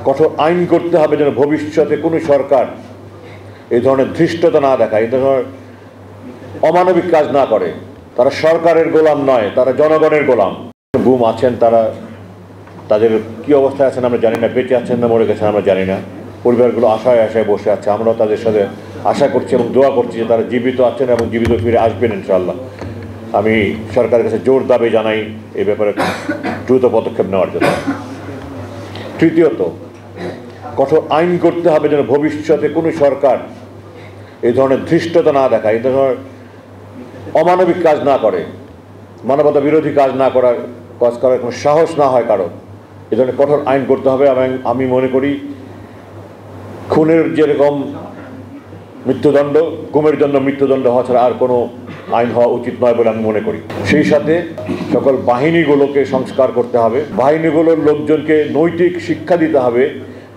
কঠোর আইন করতে হবে যেন ভবিষ্যতে কোনো সরকার এই ধরনের ধৃষ্টতা না দেখায়, এই ধরনের অমানবিক কাজ না করে। তারা সরকারের গোলাম নয়, তারা জনগণের গোলাম। গুম আছেন, তারা তাদের কি অবস্থায় আছেন আমরা জানি না, বেঁচে আছেন না মরে গেছেন আমরা জানি না। পরিবারগুলো আশায় আশায় বসে আছে। আমরাও তাদের সাথে আশা করছি এবং দোয়া করছি যে তারা জীবিত আছেন এবং জীবিত ফিরে আসবেন ইনশাআল্লাহ। আমি সরকারের কাছে জোর দাবি জানাই এই ব্যাপারে দ্রুত পদক্ষেপ নেওয়ার জন্য। তৃতীয়ত, কঠোর আইন করতে হবে যেন ভবিষ্যতে কোনো সরকার এই ধরনের ধৃষ্টতা না দেখায়, এই ধরনের অমানবিক কাজ না করে, মানবতা বিরোধী কাজ করার কোনো সাহস না হয় কারো। এই ধরনের কঠোর আইন করতে হবে। এবং আমি মনে করি খুনের যেরকম মৃত্যুদণ্ড, গুমের জন্য মৃত্যুদণ্ড হওয়া ছাড়া আর কোনো আইন হওয়া উচিত নয় বলে আমি মনে করি। সেই সাথে সকল বাহিনীগুলোকে সংস্কার করতে হবে। বাহিনীগুলোর লোকজনকে নৈতিক শিক্ষা দিতে হবে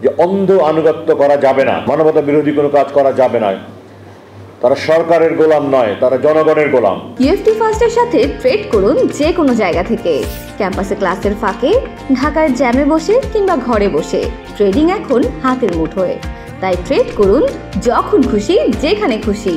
যে অন্ধ আনুগত্য করা যাবে না, মানবতা বিরোধী কোনো কাজ করা যাবে না। তারা সরকারের গোলাম নয়, তারা জনগণের গোলাম। ইউএফটি ফার্স্টের সাথে ট্রেড করুন যে কোনো জায়গা থেকে। ক্যাম্পাসে ক্লাসের ফাঁকে, ঢাকার জ্যামে বসে কিংবা ঘরে বসে। ট্রেডিং এখন হাতের মুঠোয়। তাই ট্রেড করুন যখন খুশি, যেখানে খুশি।